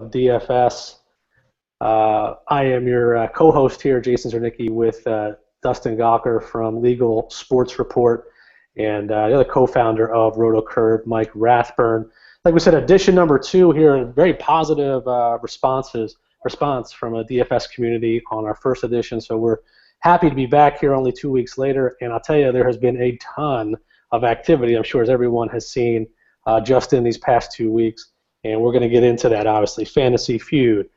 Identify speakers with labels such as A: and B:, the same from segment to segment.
A: DFS. I am your co-host here, Jason Zernicki, with Dustin Gawker from Legal Sports Report, and the other co-founder of RotoCurve, Mike Rathburn. Like we said, edition number 2 here, very positive response from a DFS community on our first edition. So we're happy to be back here only 2 weeks later, and I'll tell you, there has been a ton of activity, I'm sure, as everyone has seen just in these past 2 weeks. And we're going to get into that, obviously. Fantasy Feud,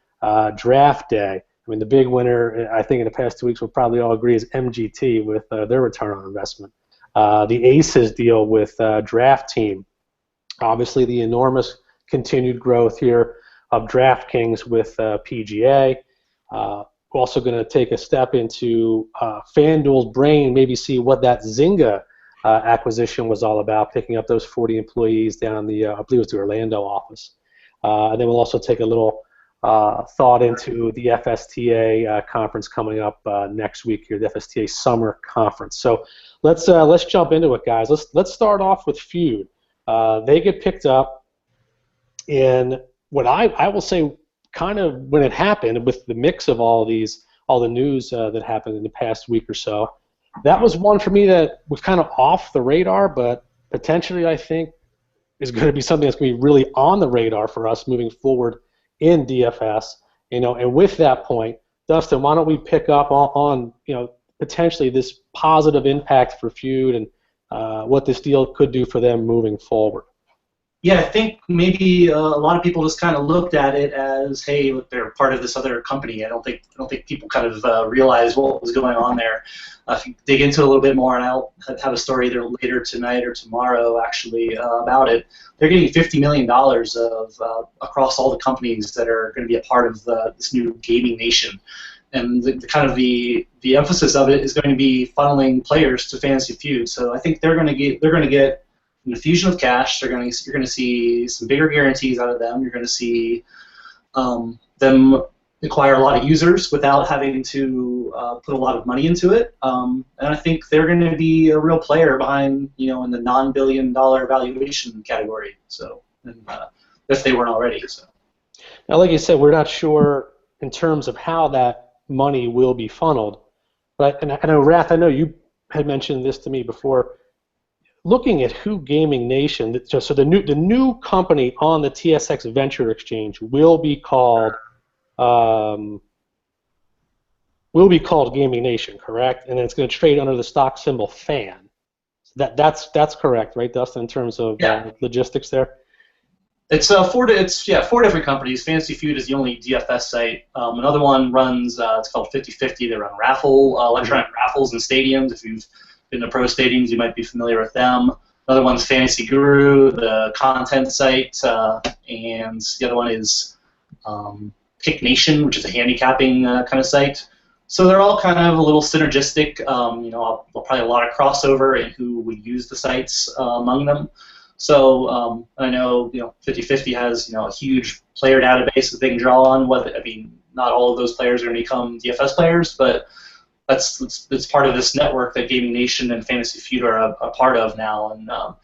A: Draft Day. I mean, the big winner, I think, in the past 2 weeks, we'll probably all agree, is MGT with their return on investment. The Aces deal with Draft Team. Obviously, the enormous continued growth here of DraftKings with PGA. We're also going to take a step into FanDuel's brain, maybe see what that Zynga acquisition was all about, picking up those 40 employees down the, I believe it was the Orlando office. And then we'll also take a little thought into the FSTA conference coming up next week here, the FSTA Summer Conference. So let's jump into it, guys. Let's start off with Feud. They get picked up in what I will say, kind of when it happened, with the mix of all the news that happened in the past week or so. That was one for me that was kind of off the radar, but potentially I think is going to be something that's going to be really on the radar for us moving forward in DFS. And with that point, Dustin, why don't we pick up on potentially this positive impact for Feud and what this deal could do for them moving forward.
B: Yeah, I think maybe a lot of people just kind of looked at it as, hey, look, they're part of this other company. I don't think people kind of realized what was going on there. If you dig into it a little bit more, and I'll have a story either later tonight or tomorrow actually about it. They're getting $50 million of across all the companies that are going to be a part of this new gaming nation. And the emphasis of it is going to be funneling players to Fantasy Feud. So I think they're going to get an infusion of cash. You're going to see some bigger guarantees out of them. You're going to see them acquire a lot of users without having to put a lot of money into it. And I think they're going to be a real player behind, in the non-billion-dollar valuation category. So, if they weren't already. So.
A: Now, like you said, we're not sure in terms of how that money will be funneled. But I know, Rath, I know you had mentioned this to me before. Looking at Who Gaming Nation, so the new company on the TSX Venture Exchange will be called Gaming Nation, correct? And then it's going to trade under the stock symbol FAN. So that's correct, right, Dustin? In terms of logistics there.
B: It's four different companies. Fantasy Feud is the only DFS site. Another one runs. It's called 50/50. They run electronic raffles in stadiums. If you've been to pro stadiums, you might be familiar with them. Another one's Fantasy Guru, the content site, and the other one is Kick Nation, which is a handicapping kind of site. So they're all kind of a little synergistic. Probably a lot of crossover in who would use the sites among them. So I know 50/50 has a huge player database that they can draw on. Not all of those players are going to become DFS players, but that's part of this network that Gaming Nation and Fantasy Feud are a part of now. And I'm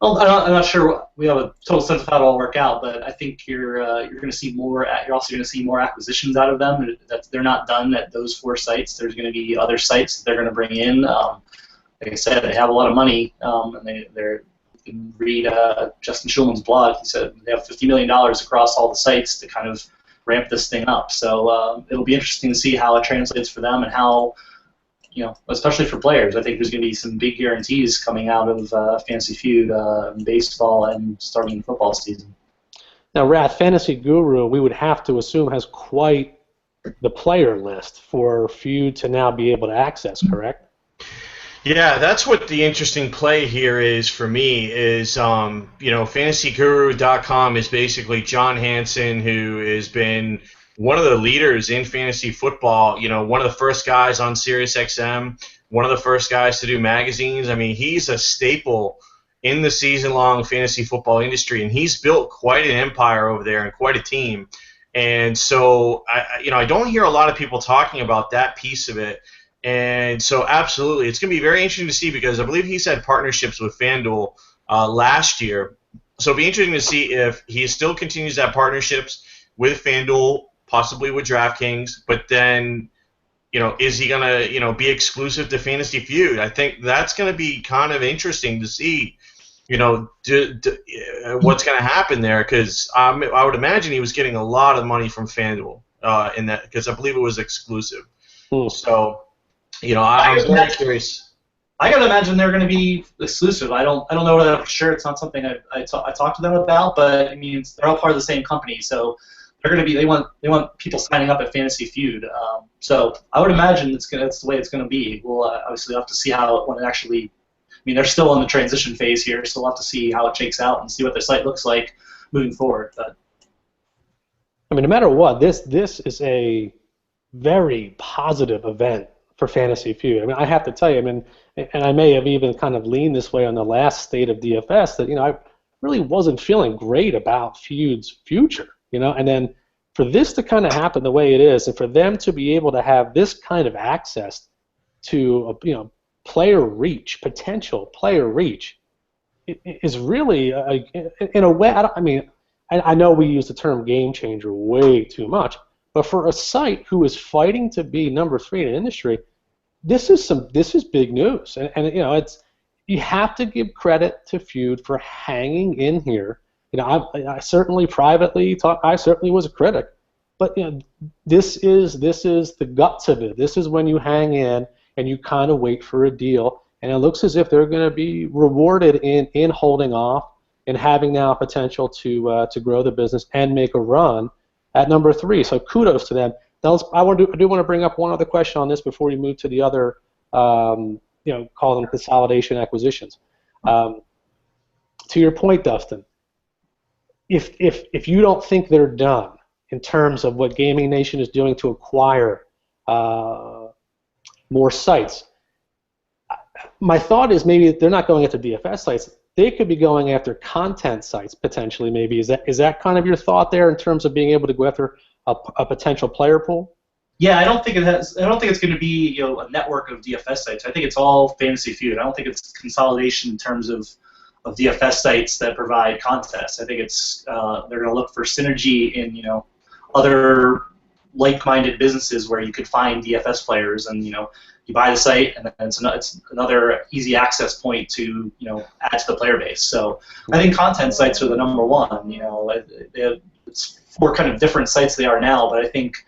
B: not sure we have a total sense of how it all work out, but I think you're going to see more. You're also going to see more acquisitions out of them. They're not done at those 4 sites. There's going to be other sites that they're going to bring in. Like I said, they have a lot of money, and they're. You can read Justin Schulman's blog. He said they have $50 million across all the sites to kind of ramp this thing up. So it'll be interesting to see how it translates for them and how, especially for players. I think there's going to be some big guarantees coming out of Fantasy Feud in baseball and starting the football season.
A: Now, Rath, Fantasy Guru, we would have to assume, has quite the player list for Feud to now be able to access, correct?
C: Yeah, that's what the interesting play here is for me is, FantasyGuru.com is basically John Hansen, who has been one of the leaders in fantasy football, one of the first guys on SiriusXM, one of the first guys to do magazines. I mean, he's a staple in the season-long fantasy football industry, and he's built quite an empire over there and quite a team. And so, I don't hear a lot of people talking about that piece of it. And so, absolutely, it's going to be very interesting to see because I believe he's had partnerships with FanDuel last year. So it'll be interesting to see if he still continues to have partnerships with FanDuel, possibly with DraftKings, but then, is he going to, be exclusive to Fantasy Feud? I think that's going to be kind of interesting to see, what's going to happen there, because I would imagine he was getting a lot of money from FanDuel in that, because I believe it was exclusive. So, I'm very curious.
B: I gotta imagine they're going to be exclusive. I don't know that for sure. It's not something I talked to them about, but I mean, they're all part of the same company, so they're going to be. They want people signing up at Fantasy Feud. So I would imagine that's the way it's going to be. We'll obviously have to see when it actually. I mean, they're still in the transition phase here, so we'll have to see how it shakes out and see what their site looks like moving forward. But
A: I mean, no matter what, this is a very positive event for Fantasy Feud. I mean, I have to tell you, and I may have even kind of leaned this way on the last state of DFS, that I really wasn't feeling great about Feud's future, and then for this to kind of happen the way it is, and for them to be able to have this kind of access to player reach, potential player reach, is really in a way. I know we use the term game changer way too much, but for a site who is fighting to be number 3 in the industry, this is big news, and it's, you have to give credit to Feud for hanging in here. I certainly privately I certainly was a critic, but this is the guts of it. This is when you hang in and you kind of wait for a deal, and it looks as if they're going to be rewarded in holding off and having now potential to grow the business and make a run at number 3. So kudos to them. Now, I do want to bring up one other question on this before we move to the other, call them consolidation acquisitions. To your point, Dustin, if you don't think they're done in terms of what Gaming Nation is doing to acquire more sites, my thought is maybe they're not going after DFS sites. They could be going after content sites potentially. Maybe is that kind of your thought there in terms of being able to go after a potential player pool?
B: Yeah, I don't think it's going to be a network of DFS sites. I think it's all Fantasy Feud. I don't think it's consolidation in terms of DFS sites that provide contests. I think it's they're going to look for synergy in other like-minded businesses where you could find DFS players, and you buy the site, and then it's another easy access point to add to the player base. So I think content sites are the number one. It's 4 kind of different sites they are now, but I think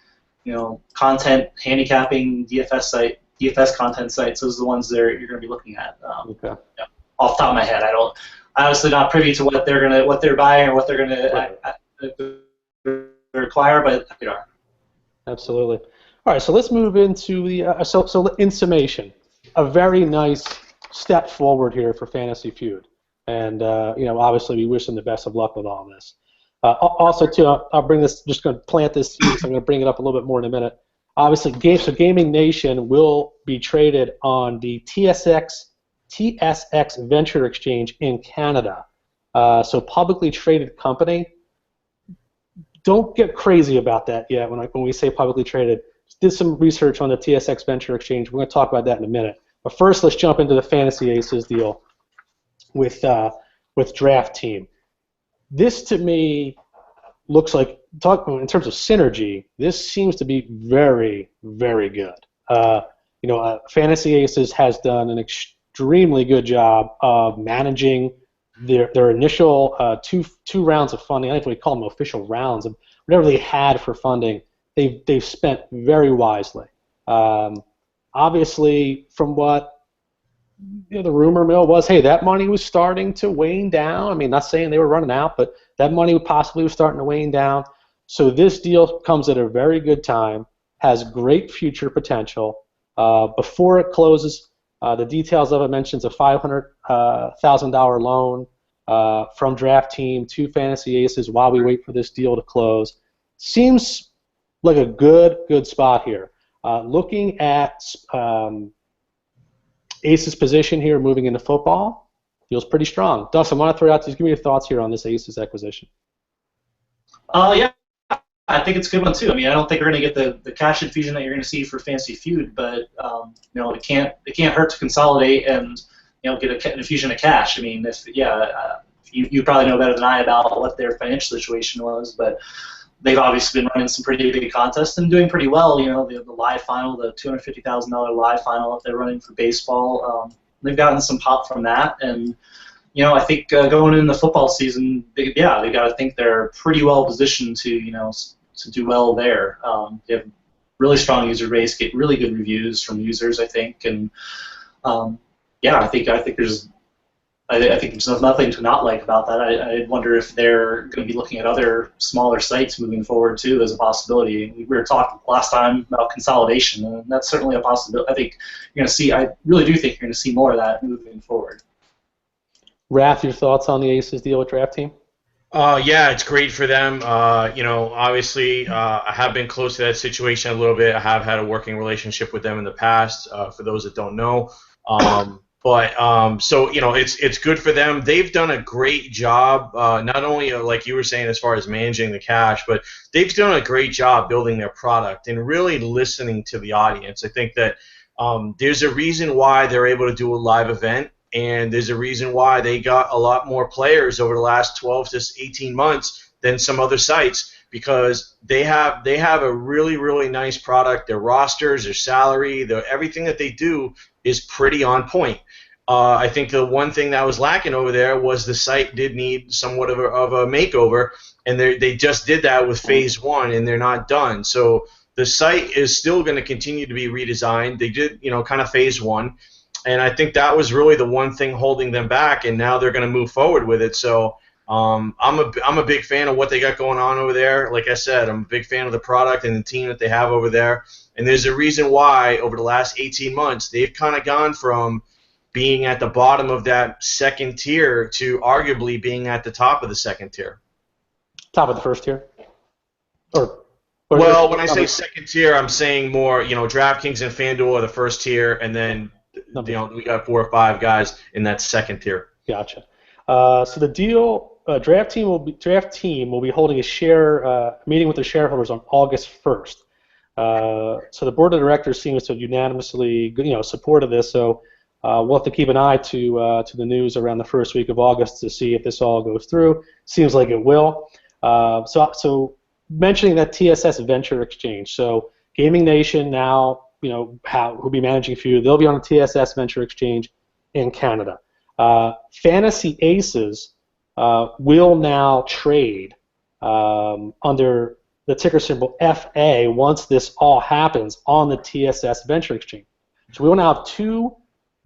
B: content, handicapping, DFS content sites, those are the ones you're going to be looking at.
A: Okay.
B: Yeah, off the top of my head, I'm honestly not privy to what they're buying or what they're going to acquire, but they are.
A: Absolutely. All right, so let's move into the so in summation, a very nice step forward here for Fantasy Feud, and obviously we wish them the best of luck with all this. Also, too, I'll bring this. Just going to plant this seed, so I'm going to bring it up a little bit more in a minute. Obviously, Gaming Nation will be traded on the TSX Venture Exchange in Canada. So publicly traded company. Don't get crazy about that yet when we say publicly traded. Did some research on the TSX Venture Exchange. We're going to talk about that in a minute. But first, let's jump into the Fantasy Aces deal with Draft Team. This, to me, looks like, in terms of synergy, this seems to be very, very good. Fantasy Aces has done an extremely good job of managing their initial two rounds of funding. I don't know if we call them official rounds, of whatever they had for funding. They've spent very wisely. Obviously, from what the rumor mill was, hey, that money was starting to wane down. I mean, not saying they were running out, but that money possibly was starting to wane down. So this deal comes at a very good time, has great future potential. Before it closes, the details of it mentions a $500,000 loan from Draft Team to Fantasy Aces while we wait for this deal to close. Seems like a good spot here. Looking at Aces position here moving into football, feels pretty strong. Dustin, I want to throw out, just give me your thoughts here on this Aces acquisition.
B: Yeah, I think it's a good one too. I mean, I don't think you're going to get the cash infusion that you're going to see for Fantasy Feud, but it can't hurt to consolidate and get an infusion of cash. I mean, you probably know better than I about what their financial situation was, but they've obviously been running some pretty big contests and doing pretty well. You know, the live final, the $250,000 live final that they're running for baseball. They've gotten some pop from that, and you know, I think going into the football season, they got to think they're pretty well positioned to, you know, to do well there. They have really strong user base, get really good reviews from users, I think, and yeah, I think there's nothing to not like about that. I wonder if they're going to be looking at other smaller sites moving forward too as a possibility. We were talking last time about consolidation, and that's certainly a possibility. I think you're going to see. I really do think you're going to see more of that moving forward.
A: Wrath, your thoughts on the Aces deal with Draft Team?
C: Yeah, it's great for them. You know, obviously, I have been close to that situation a little bit. I have had a working relationship with them in the past. For those that don't know, so you know, it's good for them. They've done a great job, not only like you were saying as far as managing the cash, but they've done a great job building their product and really listening to the audience. I think that there's a reason why they're able to do a live event. And there's a reason why they got a lot more players over the last 12 to 18 months than some other sites, because they have a really, really nice product. Their rosters, their salary, everything that they do is pretty on point. I think the one thing that was lacking over there was the site did need somewhat of a makeover, and they just did that with Phase 1, and they're not done. So the site is still going to continue to be redesigned. They did, you know, kind of Phase 1. And I think that was really the one thing holding them back, and now they're going to move forward with it. So I'm a big fan of what they got going on over there. Like I said, I'm a big fan of the product and the team that they have over there. And there's a reason why over the last 18 months they've kind of gone from being at the bottom of that second tier to arguably being at the top of the second tier.
A: Top of the first tier?
C: Well, when I say second tier, I'm saying more, you know, DraftKings and FanDuel are the first tier, and then you know, we got 4 or 5 guys in that second tier.
A: Gotcha. So the deal, Draft Team will be holding a meeting with the shareholders on August 1st. So the board of directors seems to have unanimously, you know, supported this. So we'll have to keep an eye to the news around the first week of August to see if this all goes through. Seems like it will. So mentioning that TSS Venture Exchange. So Gaming Nation now, you know, who'll be managing for you. They'll be on the TSS Venture Exchange in Canada. Fantasy Aces will now trade under the ticker symbol FA once this all happens on the TSS Venture Exchange. So we will now have 2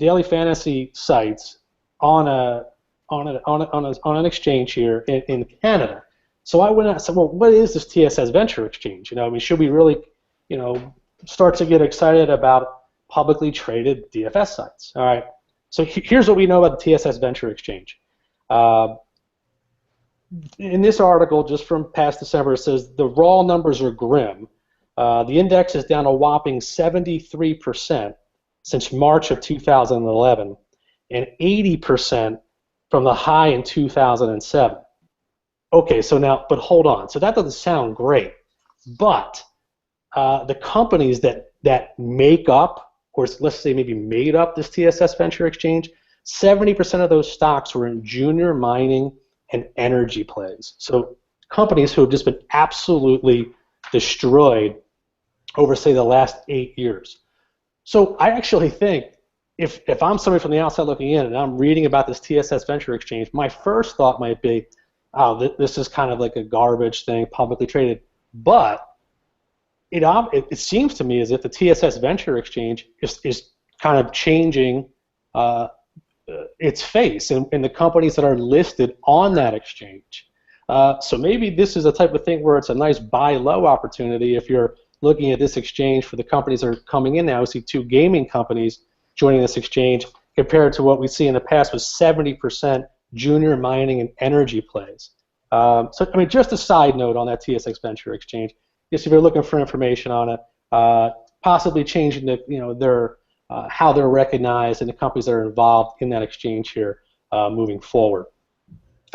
A: daily fantasy sites on an exchange here in Canada. So I went and said, well, what is this TSS Venture Exchange? You know, I mean, should we really, you know, start to get excited about publicly traded DFS sites? All right. So here's what we know about the TSS Venture Exchange. In this article, just from past December, it says the raw numbers are grim. The index is down a whopping 73% since March of 2011 and 80% from the high in 2007. Okay, so now, but hold on. So that doesn't sound great. But the companies that make up, or let's say maybe made up this TSS Venture Exchange, 70% of those stocks were in junior mining and energy plays. So companies who have just been absolutely destroyed over, say, the last 8 years. So I actually think if I'm somebody from the outside looking in and I'm reading about this TSS Venture Exchange, my first thought might be, oh, this is kind of like a garbage thing, publicly traded. But it seems to me as if the TSS Venture Exchange is kind of changing its face and the companies that are listed on that exchange. So maybe this is a type of thing where it's a nice buy low opportunity if you're looking at this exchange for the companies that are coming in now. We see 2 gaming companies joining this exchange compared to what we see in the past was 70% junior mining and energy plays. So I mean, just a side note on that TSX Venture Exchange. Just if you're looking for information on it, possibly changing their how they're recognized and the companies that are involved in that exchange here moving forward.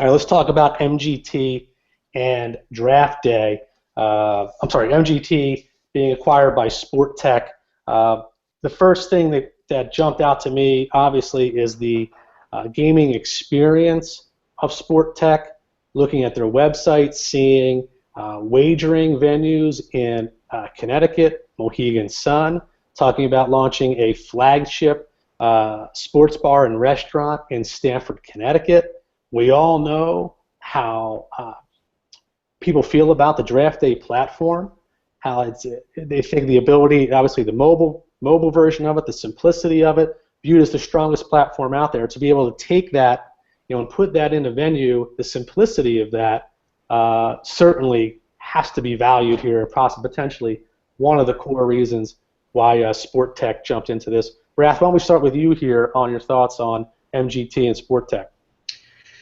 A: All right, let's talk about MGT and Draft Day. MGT being acquired by Sport Tech. The first thing that jumped out to me, obviously, is the gaming experience of Sport Tech. Looking at their website, seeing wagering venues in Connecticut, Mohegan Sun, talking about launching a flagship sports bar and restaurant in Stamford, Connecticut. We all know how people feel about the draft day platform, how they think the ability, obviously the mobile version of it, the simplicity of it, viewed as the strongest platform out there. To be able to take that, and put that in a venue, the simplicity of that certainly has to be valued here, potentially one of the core reasons why Sport Tech jumped into this. Rath, why don't we start with you here on your thoughts on MGT and Sport Tech?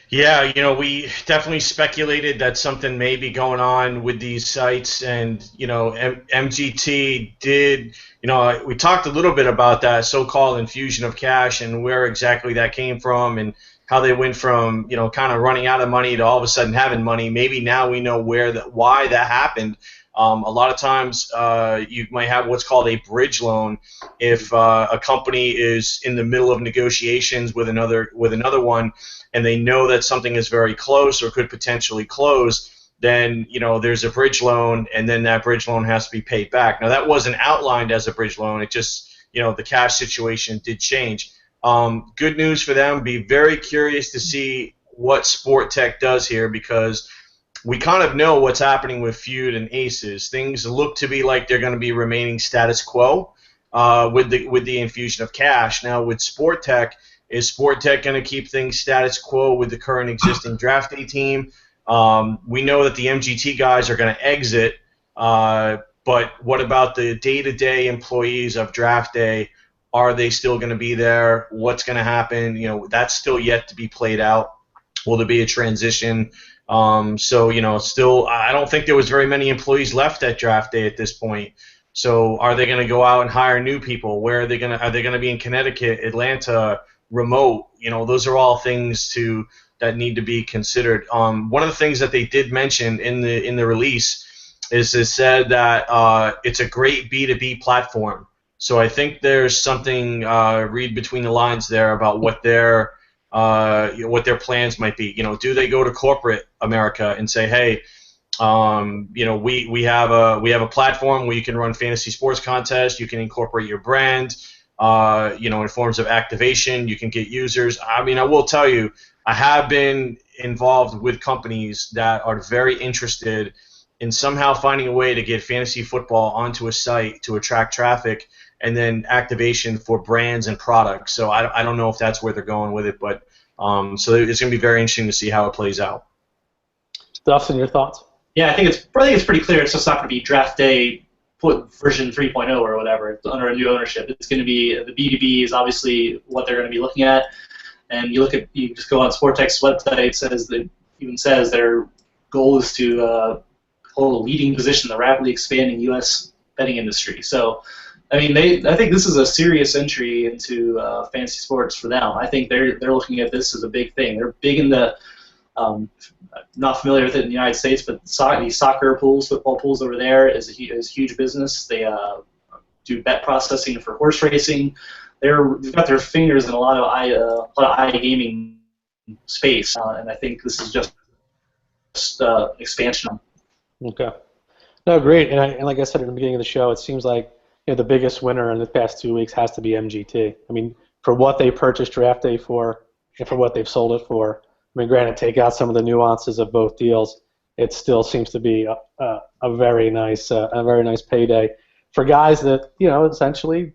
C: Yeah, we definitely speculated that something may be going on with these sites, and MGT did. We talked a little bit about that so-called infusion of cash and where exactly that came from, and how they went from kind of running out of money to all of a sudden having money. Maybe now we know why that happened. A lot of times you might have what's called a bridge loan. If a company is in the middle of negotiations with another one, and they know that something is very close or could potentially close, then there's a bridge loan, and then that bridge loan has to be paid back. Now that wasn't outlined as a bridge loan. It just the cash situation did change. Good news for them. Be very curious to see what Sport Tech does here, because we kind of know what's happening with Feud and Aces. Things look to be like they're going to be remaining status quo with the infusion of cash. Now with Sport Tech, is Sport Tech going to keep things status quo with the current existing draft day team? We know that the MGT guys are going to exit, but what about the day-to-day employees of draft day? Are they still going to be there? What's going to happen? That's still yet to be played out. Will there be a transition? Still, I don't think there was very many employees left at draft day at this point. So are they going to go out and hire new people? Where are they going to be in Connecticut, Atlanta, remote? Those are all things that need to be considered. One of the things that they did mention in the release is it said that it's a great B2B platform. So I think there's something read between the lines there about what their plans might be. Do they go to corporate America and say, hey, we have a platform where you can run fantasy sports contests, you can incorporate your brand, in forms of activation, you can get users. I will tell you, I have been involved with companies that are very interested in somehow finding a way to get fantasy football onto a site to attract traffic, and then activation for brands and products. So I don't know if that's where they're going with it, but so it's going to be very interesting to see how it plays out.
A: Dustin, your thoughts?
B: Yeah, I think it's pretty clear. It's just not going to be draft day version 3.0 or whatever. It's under a new ownership. It's going to be the B2B is obviously what they're going to be looking at. And you just go on Sportech's website. It says their goal is to hold a leading position in the rapidly expanding U.S. betting industry. So, I think this is a serious entry into fantasy sports for them. I think they're looking at this as a big thing. They're big in the not familiar with it in the United States, but these soccer pools, football pools over there is huge business. They do bet processing for horse racing. They've got their fingers in a lot of iGaming space, and I think this is just expansion.
A: Okay. No, great. And like I said at the beginning of the show, it seems like the biggest winner in the past 2 weeks has to be MGT. For what they purchased draft day for and for what they've sold it for. Granted, take out some of the nuances of both deals, it still seems to be a very nice payday for guys that essentially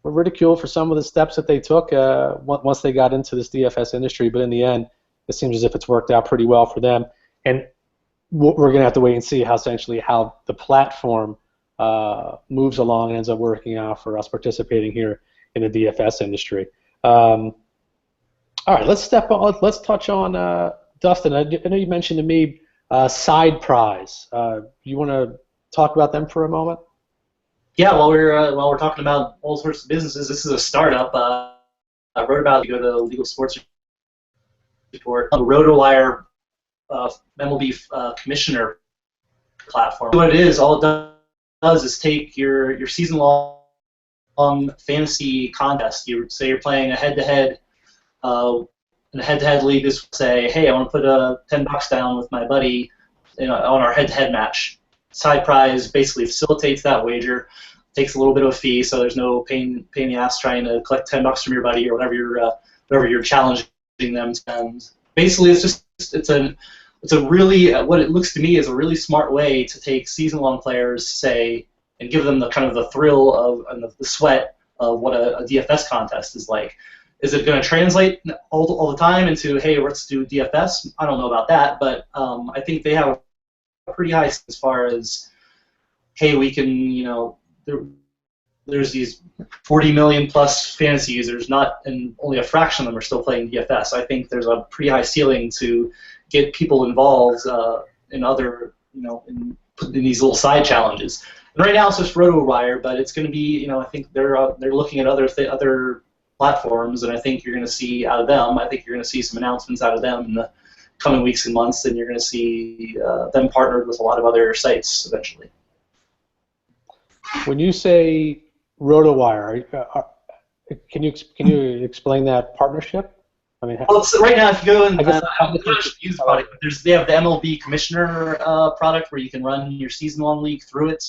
A: were ridiculed for some of the steps that they took once they got into this DFS industry. But in the end, it seems as if it's worked out pretty well for them. And we're going to have to wait and see how the platform moves along and ends up working out for us participating here in the DFS industry. All right, let's touch on Dustin. I know you mentioned to me Side Prize. You want to talk about them for a moment?
B: Yeah, while we're talking about all sorts of businesses, this is a startup. I wrote about it. You go to Legal Sports Report, RotoWire MLB commissioner platform. What it is, all it does is take your season-long fantasy contest. You say you're playing a head-to-head. In a head-to-head league, this would say, hey, I want to put $10 down with my buddy on our head-to-head match. Side prize basically facilitates that wager, takes a little bit of a fee, so there's no pain in the ass trying to collect $10 from your buddy or whatever you're challenging them to. And basically, it's a really, what it looks to me is a really smart way to take season-long players, say, and give them the kind of the thrill of and the sweat of what a DFS contest is like. Is it going to translate all the time into, hey, let's do DFS? I don't know about that, but I think they have a pretty high as far as, hey, we can, there's these 40 million plus fantasy users, and only a fraction of them are still playing DFS. I think there's a pretty high ceiling to get people involved in other, in these little side challenges. And right now it's just RotoWire, but it's going to be, I think they're looking at other platforms, and I think you're going to see out of them. I think you're going to see some announcements out of them in the coming weeks and months, and you're going to see them partnered with a lot of other sites eventually.
A: When you say RotoWire, can you explain that partnership? I mean,
B: well, right now, if you go and use the product, they have the MLB Commissioner product where you can run your season-long league through it,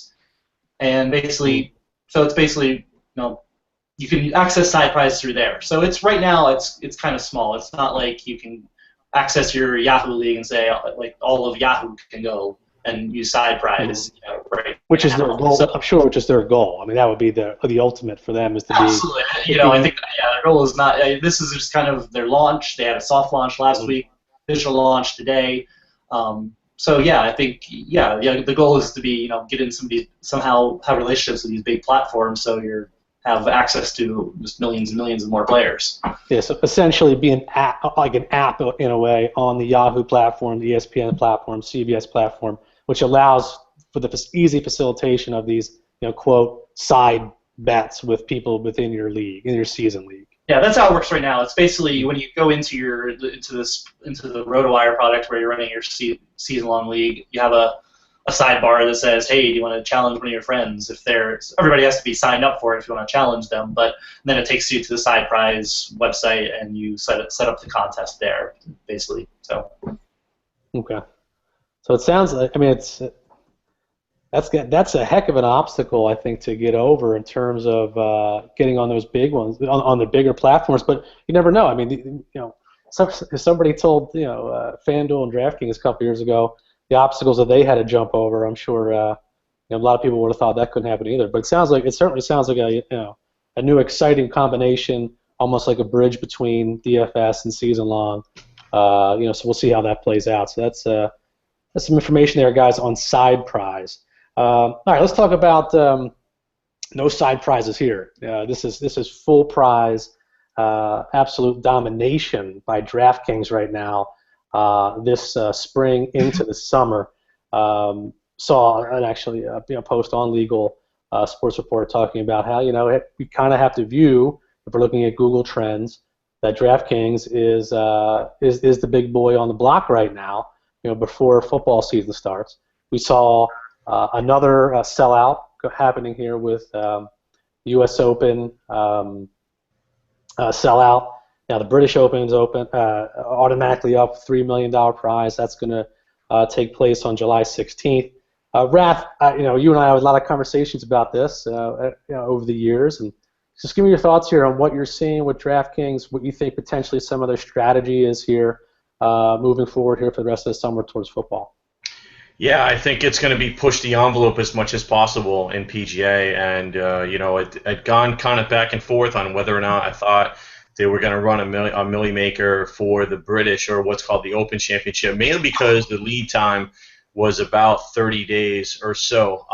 B: and basically, so it's basically, you can access side prizes through there. So it's right now, it's kind of small. It's not like you can access your Yahoo league and say like all of Yahoo can go and use side prize, right?
A: Which is their goal. So, I'm sure, which is their goal. I mean, that would be the ultimate for them is to
B: absolutely.
A: be.
B: I think their goal is not. This is just kind of their launch. They had a soft launch last week, official launch today. So yeah, I think the goal is to be get in somehow have relationships with these big platforms, so you're have access to just millions and millions of more players.
A: Yeah, so essentially be an app in a way on the Yahoo platform, the ESPN platform, CBS platform, which allows for the easy facilitation of these, quote, side bets with people within your league, in your season league.
B: Yeah, that's how it works right now. It's basically when you go into the RotoWire product where you're running your season-long league, you have a sidebar that says, hey, do you want to challenge one of your friends? Everybody has to be signed up for it if you want to challenge them, but then it takes you to the side prize website and you set up the contest there, basically. So.
A: Okay. So it sounds like, that's a heck of an obstacle, I think, to get over in terms of getting on those big ones, on the bigger platforms. But you never know. I mean, somebody told FanDuel and DraftKings a couple years ago the obstacles that they had to jump over. I'm sure a lot of people would have thought that couldn't happen either. But it certainly sounds like a new exciting combination, almost like a bridge between DFS and season long. So we'll see how that plays out. So that's some information there, guys, on side prize. All right, let's talk about no side prizes here. This is full prize, absolute domination by DraftKings right now. This spring into the summer, saw an post on Legal Sports Report talking about how we kind of have to view, if we're looking at Google Trends, that DraftKings is the big boy on the block right now. Before football season starts, we saw another sellout happening here with U.S. Open sellout. Now the British Open is open, automatically up $3 million prize. That's going to take place on July 16th. Raph, you and I have a lot of conversations about this over the years, and just give me your thoughts here on what you're seeing with DraftKings, what you think potentially some of their strategy is here moving forward here for the rest of the summer towards football.
C: Yeah, I think it's going to be push the envelope as much as possible in PGA, and it had gone kind of back and forth on whether or not I thought they were going to run a milli maker for the British or what's called the Open Championship, mainly because the lead time was about 30 days or so.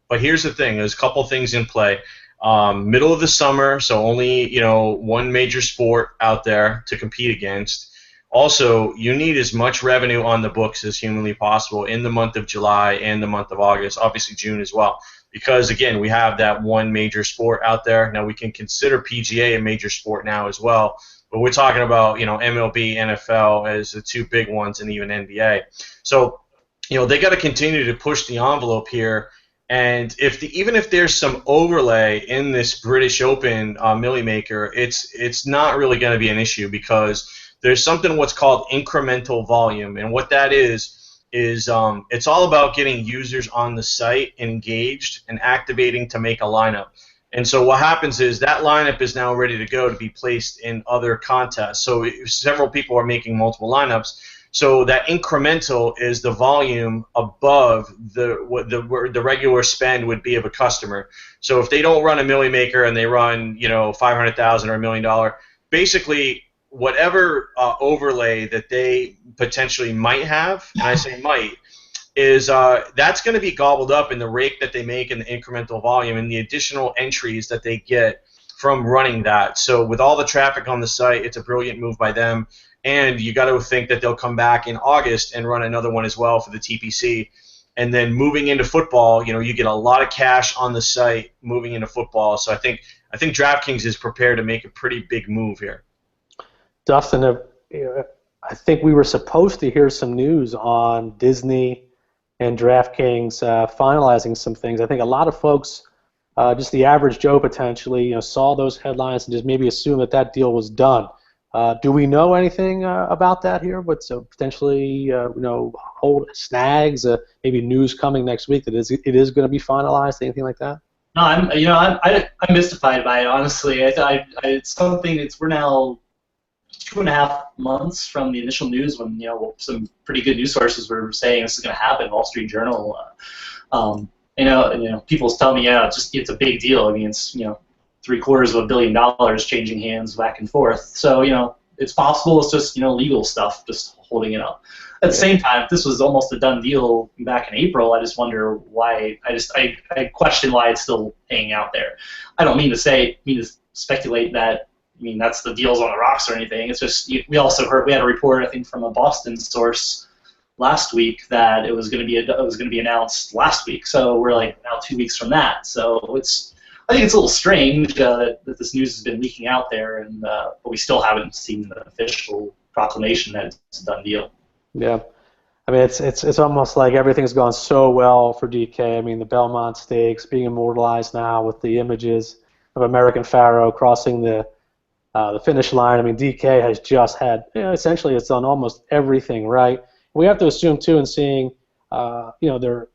C: But here's the thing: there's a couple things in play. Middle of the summer, so only one major sport out there to compete against. Also, you need as much revenue on the books as humanly possible in the month of July and the month of August, obviously June as well. Because, again, we have that one major sport out there. Now, we can consider PGA a major sport now as well, but we're talking about, MLB, NFL as the two big ones, and even NBA. So, they got to continue to push the envelope here. And even if there's some overlay in this British Open milli maker, it's not really going to be an issue because there's something what's called incremental volume. And what that is is it's all about getting users on the site engaged and activating to make a lineup. And so what happens is that lineup is now ready to go to be placed in other contests. So several people are making multiple lineups. So that incremental is the volume above the regular spend would be of a customer. So if they don't run a Millie Maker and they run, you know, $500,000 or $1 million, basically whatever overlay that they potentially might have, and I say might, is that's going to be gobbled up in the rake that they make in the incremental volume and the additional entries that they get from running that. So with all the traffic on the site, it's a brilliant move by them. And you got to think that they'll come back in August and run another one as well for the TPC. And then moving into football, you know, you get a lot of cash on the site moving into football. So I think DraftKings is prepared to make a pretty big move here.
A: Dustin, I think we were supposed to hear some news on Disney and DraftKings finalizing some things. I think a lot of folks, just the average Joe potentially, you know, saw those headlines and just maybe assumed that that deal was done. Do we know anything about that here? What's potentially, you know, hold snags? Maybe news coming next week that it is going to be finalized. Anything like that?
B: No, I'm mystified by it, honestly. It's something that's, we're now 2.5 months from the initial news when, you know, some pretty good news sources were saying this is going to happen. Wall Street Journal, you know, people's telling me, yeah, it's a big deal. I mean, it's, you know, $750 million changing hands back and forth. So, you know, it's possible. It's just, you know, legal stuff just holding it up. At the same time, if this was almost a done deal back in April, I just wonder why. I question why it's still hanging out there. I don't mean to speculate that. I mean, that's the deal's on the rocks or anything. It's just, we also heard, we had a report, I think, from a Boston source last week that it was going to be announced last week. So we're like now 2 weeks from that. So I think it's a little strange that this news has been leaking out there, and but we still haven't seen the official proclamation that it's a done deal.
A: Yeah, I mean, it's almost like everything's gone so well for DK. I mean, the Belmont Stakes being immortalized now with the images of American Pharaoh crossing the finish line. I mean, DK has just had, you know, essentially it's done almost everything right. We have to assume too, in seeing, you know, they're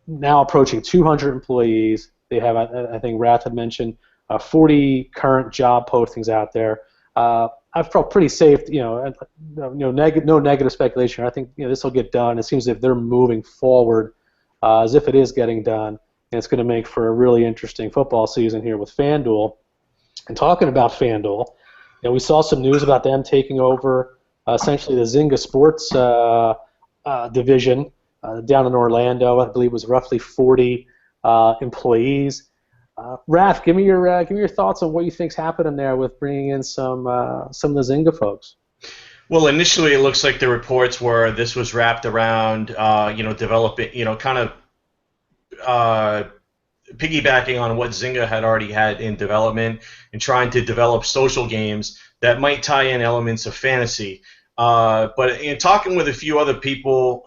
A: now approaching 200 employees. They have, I think Rath had mentioned, 40 current job postings out there. I've felt pretty safe, you know, no negative speculation. I think, you know, this will get done. It seems as if they're moving forward as if it is getting done, and it's going to make for a really interesting football season here with FanDuel. And talking about FanDuel, you know, we saw some news about them taking over essentially the Zynga Sports division down in Orlando. I believe it was roughly 40 employees. Raph, give me your thoughts on what you think's happening there with bringing in some of the Zynga folks.
C: Well, initially it looks like the reports were this was wrapped around you know, developing, you know, kind of piggybacking on what Zynga had already had in development and trying to develop social games that might tie in elements of fantasy. But in talking with a few other people,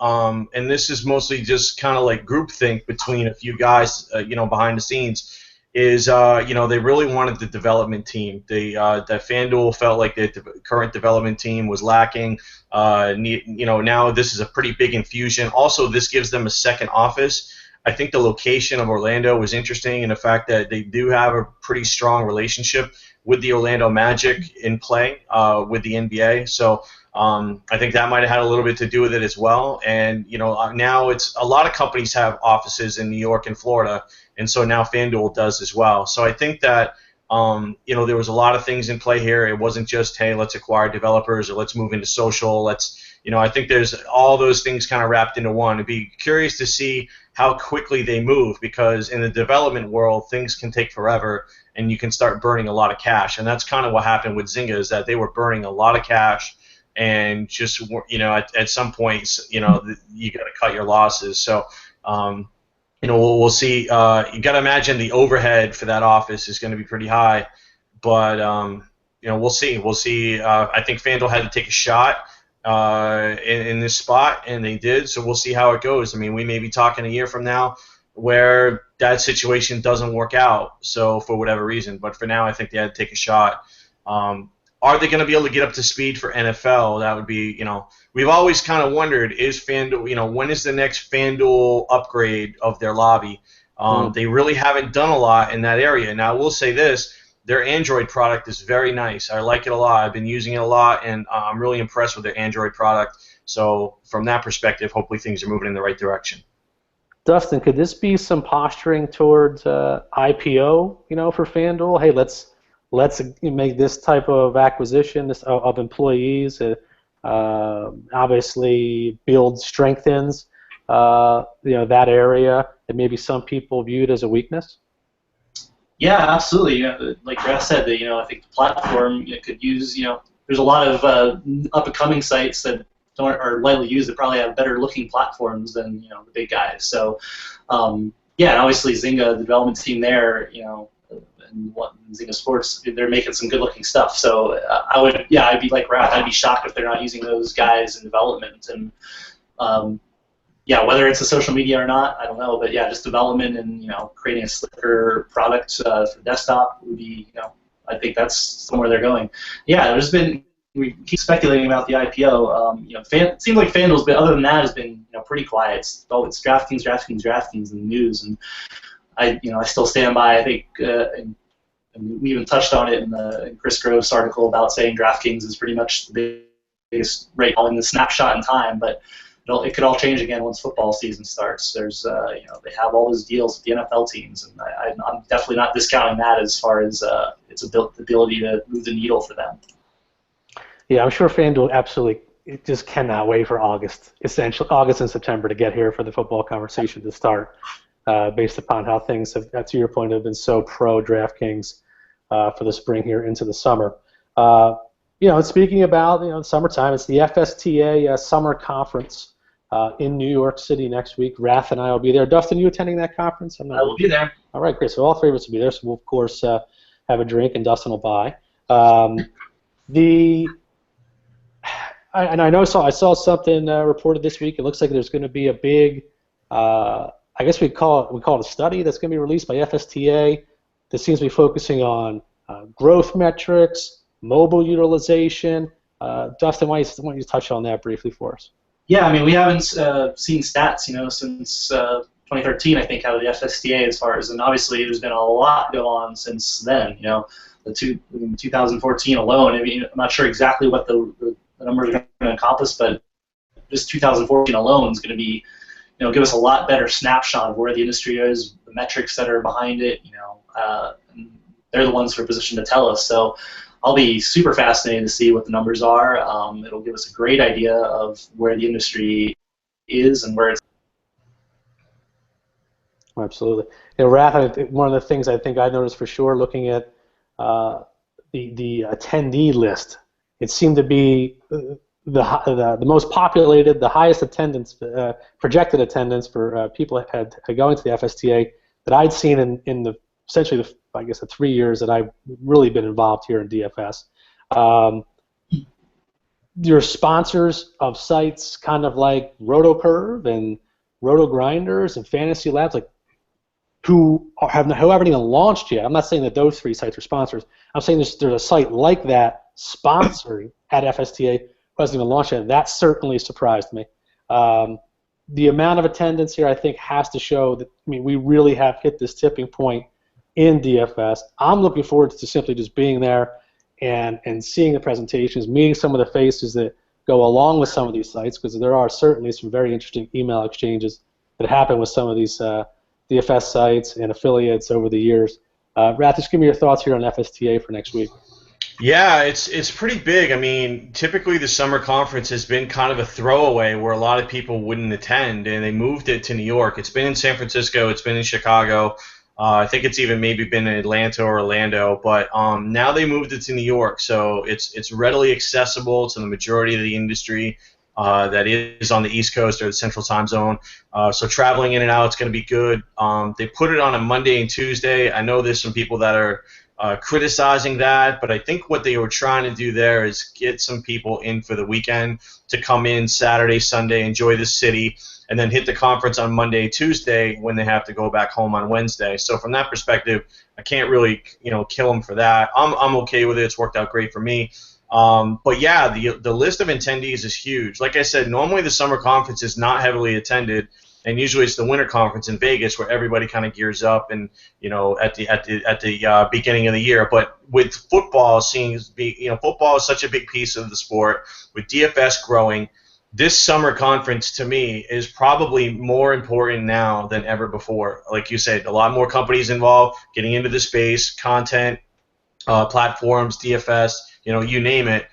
C: and this is mostly just kind of like groupthink between a few guys, you know, behind the scenes, is you know, they really wanted the development team. That FanDuel felt like the current development team was lacking. You know, now this is a pretty big infusion. Also, this gives them a second office. I think the location of Orlando was interesting, and the fact that they do have a pretty strong relationship with the Orlando Magic in play with the NBA. So I think that might have had a little bit to do with it as well. And, you know, now it's a lot of companies have offices in New York and Florida, and so now FanDuel does as well. So I think that, you know, there was a lot of things in play here. It wasn't just, hey, let's acquire developers or let's move into social. Let's, you know, I think there's all those things kind of wrapped into one. I'd be curious to see how quickly they move, because in the development world, things can take forever, and you can start burning a lot of cash. And that's kind of what happened with Zynga, is that they were burning a lot of cash, and just, you know, at some points, you know, you got to cut your losses. So, you know, we'll see. You got to imagine the overhead for that office is going to be pretty high, but you know, we'll see. We'll see. I think FanDuel had to take a shot in this spot, and they did. So we'll see how it goes. I mean, we may be talking a year from now where that situation doesn't work out, so for whatever reason. But for now, I think they had to take a shot. are they going to be able to get up to speed for NFL? That would be, we've always kind of wondered, is FanDuel, when is the next FanDuel upgrade of their lobby? They really haven't done a lot in that area. Now, I will say this. Their Android product is very nice. I like it a lot. I've been using it a lot, and I'm really impressed with their Android product. So from that perspective, hopefully things are moving in the right direction.
A: Dustin, could this be some posturing towards IPO, for FanDuel? Hey, let's make this type of acquisition of employees. Obviously, strengthens that area that maybe some people viewed as a weakness.
B: Yeah, absolutely. Like Brad said, that I think the platform could use. There's a lot of up and coming sites that are lightly used that probably have better looking platforms than the big guys. So yeah, and obviously Zynga, the development team there, and Zynga Sports, they're making some good looking stuff. So I'd be like Raph, I'd be shocked if they're not using those guys in development. And yeah, whether it's a social media or not, I don't know. But yeah, just development and creating a slicker product for desktop would be, I think that's somewhere they're going. Yeah, we keep speculating about the IPO. It seems like FanDuel's been, other than that, has been pretty quiet. It's DraftKings in the news, and I still stand by. I think, and we even touched on it in Chris Grove's article about saying DraftKings is pretty much the biggest right now in the snapshot in time, but it could all change again once football season starts. There's, they have all those deals with the NFL teams, and I'm definitely not discounting that as far as its ability to move the needle for them.
A: Yeah, I'm sure FanDuel absolutely just cannot wait for August and September to get here for the football conversation to start, based upon how things have, to your point, have been so pro DraftKings for the spring here into the summer. And speaking about summertime, it's the FSTA Summer Conference in New York City next week. Raph and I will be there. Dustin, you attending that conference?
B: I will be there.
A: All right, great. So all three of us will be there. So we'll of course have a drink, and Dustin will buy. I saw something reported this week. It looks like there's going to be a big, I guess we call it a study that's going to be released by FSTA that seems to be focusing on growth metrics, mobile utilization. Dustin, why don't you touch on that briefly for us?
B: Yeah, I mean, we haven't seen stats, since 2013, I think, out of the FSTA as far as, and obviously there's been a lot go on since then. In 2014 alone, I mean, I'm not sure exactly what the numbers are going to encompass, but just 2014 alone is going to be, give us a lot better snapshot of where the industry is, the metrics that are behind it. And they're the ones who are positioned to tell us. So I'll be super fascinated to see what the numbers are. It'll give us a great idea of where the industry is and where it's.
A: Absolutely. Raph, one of the things I think I noticed for sure, looking at the attendee list, it seemed to be the most populated, the highest attendance, projected attendance for people going to the FSTA that I'd seen in the essentially the 3 years that I've really been involved here in DFS. Your sponsors of sites kind of like RotoCurve and RotoGrinders and Fantasy Labs, like who haven't even launched yet. I'm not saying that those three sites are sponsors. I'm saying there's a site like that sponsored at FSTA who hasn't even launched yet. That certainly surprised me. The amount of attendance here, I think, has to show that, we really have hit this tipping point in DFS. I'm looking forward to simply just being there and seeing the presentations, meeting some of the faces that go along with some of these sites, because there are certainly some very interesting email exchanges that happen with some of these DFS sites and affiliates over the years. Raph, just give me your thoughts here on FSTA for next week.
C: Yeah, it's pretty big. I mean, typically the summer conference has been kind of a throwaway where a lot of people wouldn't attend, and they moved it to New York. It's been in San Francisco. It's been in Chicago. I think it's even maybe been in Atlanta or Orlando, but now they moved it to New York, so it's readily accessible to the majority of the industry that is on the East Coast or the Central Time Zone. So traveling in and out, it's going to be good. They put it on a Monday and Tuesday. I know there's some people that are criticizing that, but I think what they were trying to do there is get some people in for the weekend to come in Saturday, Sunday, enjoy the city. and then hit the conference on Monday, Tuesday when they have to go back home on Wednesday. So from that perspective, I can't really, kill them for that. I'm okay with it. It's worked out great for me. But yeah, the list of attendees is huge. Like I said, normally the summer conference is not heavily attended, and usually it's the winter conference in Vegas where everybody kind of gears up and at the beginning of the year. But with football, football is such a big piece of the sport. With DFS growing, this summer conference to me is probably more important now than ever before. Like you said, a lot more companies involved, getting into the space, content, platforms, DFS, you name it.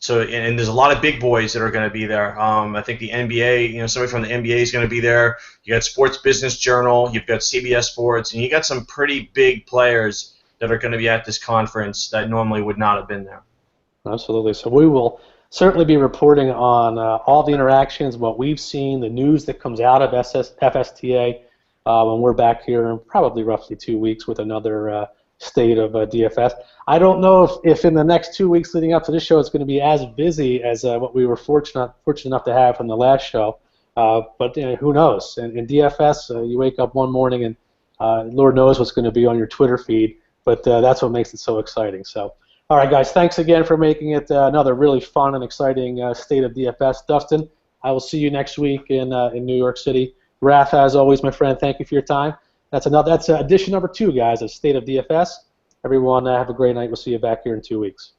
C: So there's a lot of big boys that are going to be there. I think the NBA, somebody from the NBA is going to be there. You got Sports Business Journal, you've got CBS Sports, and you got some pretty big players that are going to be at this conference that normally would not have been there.
A: Absolutely. So we will certainly be reporting on all the interactions, what we've seen, the news that comes out of FSTA when we're back here in probably roughly 2 weeks with another state of DFS. I don't know if in the next 2 weeks leading up to this show it's going to be as busy as what we were fortunate enough to have from the last show. But who knows? In DFS, you wake up one morning and Lord knows what's going to be on your Twitter feed. But that's what makes it so exciting. So, all right, guys, thanks again for making it another really fun and exciting state of DFS. Dustin, I will see you next week in New York City. Raph, as always, my friend, thank you for your time. That's edition number 2, guys, of State of DFS. Everyone, have a great night. We'll see you back here in 2 weeks.